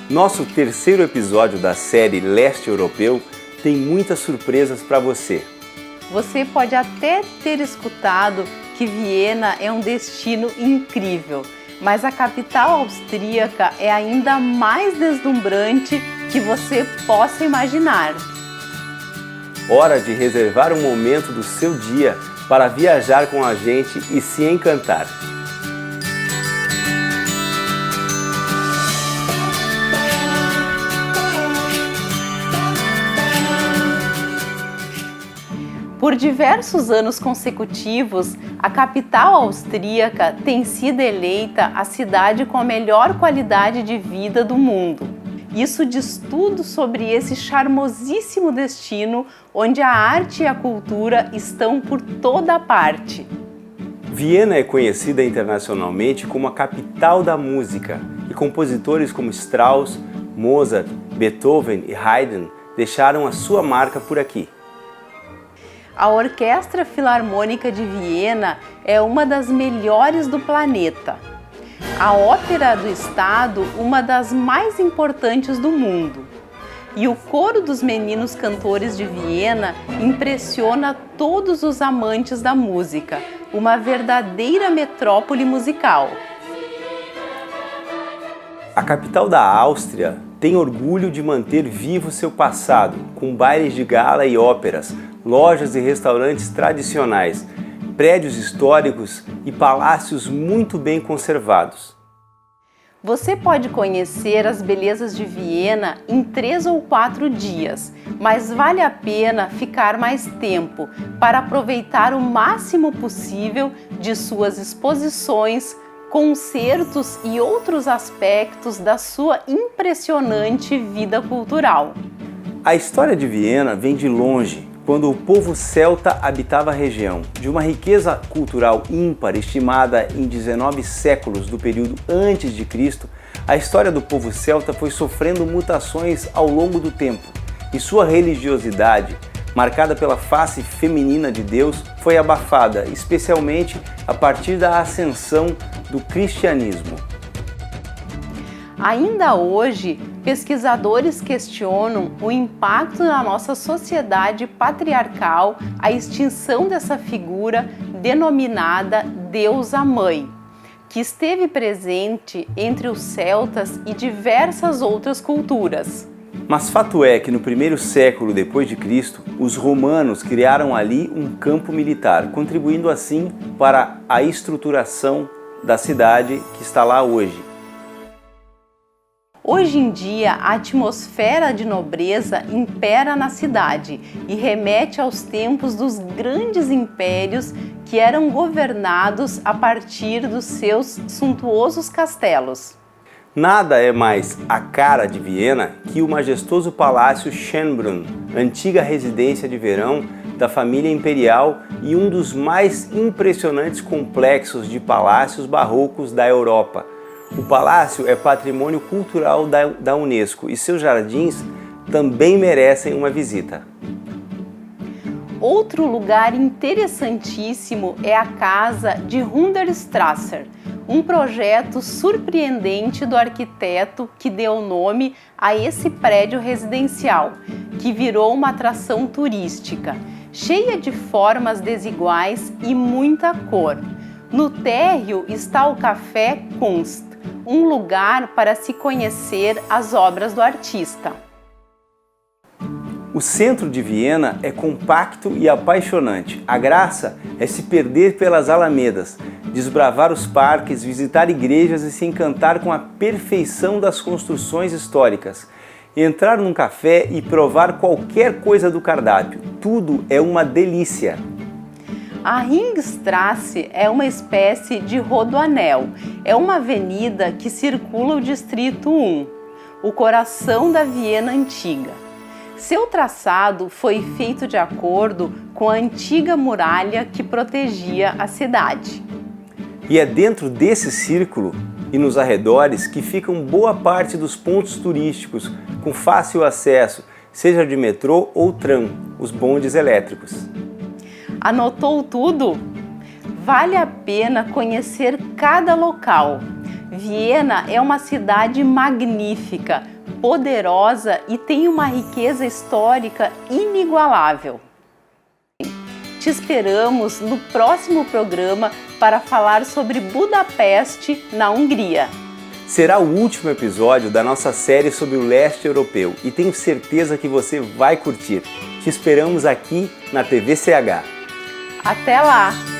Nosso terceiro episódio da série Leste Europeu tem muitas surpresas para você. Você pode até ter escutado que Viena é um destino incrível, mas a capital austríaca é ainda mais deslumbrante que você possa imaginar. Hora de reservar um momento do seu dia para viajar com a gente e se encantar. Por diversos anos consecutivos, a capital austríaca tem sido eleita a cidade com a melhor qualidade de vida do mundo. Isso diz tudo sobre esse charmosíssimo destino onde a arte e a cultura estão por toda parte. Viena é conhecida internacionalmente como a capital da música e compositores como Strauss, Mozart, Beethoven e Haydn deixaram a sua marca por aqui. A Orquestra Filarmônica de Viena é uma das melhores do planeta. A Ópera do Estado, uma das mais importantes do mundo. E o Coro dos Meninos Cantores de Viena impressiona todos os amantes da música, uma verdadeira metrópole musical. A capital da Áustria tem orgulho de manter vivo seu passado, com bailes de gala e óperas, lojas e restaurantes tradicionais, prédios históricos e palácios muito bem conservados. Você pode conhecer as belezas de Viena em 3 ou 4 dias, mas vale a pena ficar mais tempo para aproveitar o máximo possível de suas exposições, concertos e outros aspectos da sua impressionante vida cultural. A história de Viena vem de longe, quando o povo celta habitava a região. De uma riqueza cultural ímpar, estimada em 19 séculos do período antes de Cristo, a história do povo celta foi sofrendo mutações ao longo do tempo, e sua religiosidade, marcada pela face feminina de Deus, foi abafada, especialmente a partir da ascensão do cristianismo. Ainda hoje, pesquisadores questionam o impacto na nossa sociedade patriarcal, a extinção dessa figura denominada Deusa Mãe, que esteve presente entre os celtas e diversas outras culturas. Mas fato é que no primeiro século depois de Cristo, os romanos criaram ali um campo militar, contribuindo assim para a estruturação da cidade que está lá hoje. Hoje em dia, a atmosfera de nobreza impera na cidade e remete aos tempos dos grandes impérios que eram governados a partir dos seus suntuosos castelos. Nada é mais a cara de Viena que o majestoso Palácio Schönbrunn, antiga residência de verão da família imperial e um dos mais impressionantes complexos de palácios barrocos da Europa. O palácio é patrimônio cultural da Unesco e seus jardins também merecem uma visita. Outro lugar interessantíssimo é a casa de Hundertstrasser, um projeto surpreendente do arquiteto que deu nome a esse prédio residencial, que virou uma atração turística, cheia de formas desiguais e muita cor. No térreo está o Café Kunst, um lugar para se conhecer as obras do artista. O centro de Viena é compacto e apaixonante. A graça é se perder pelas alamedas, desbravar os parques, visitar igrejas e se encantar com a perfeição das construções históricas. Entrar num café e provar qualquer coisa do cardápio. Tudo é uma delícia. A Ringstrasse é uma espécie de rodoanel. É uma avenida que circula o Distrito 1, o coração da Viena antiga. Seu traçado foi feito de acordo com a antiga muralha que protegia a cidade. E é dentro desse círculo e nos arredores que ficam boa parte dos pontos turísticos com fácil acesso, seja de metrô ou tram, os bondes elétricos. Anotou tudo? Vale a pena conhecer cada local. Viena é uma cidade magnífica, poderosa e tem uma riqueza histórica inigualável. Te esperamos no próximo programa para falar sobre Budapeste, na Hungria. Será o último episódio da nossa série sobre o leste europeu e tenho certeza que você vai curtir. Te esperamos aqui na TVCH. Até lá!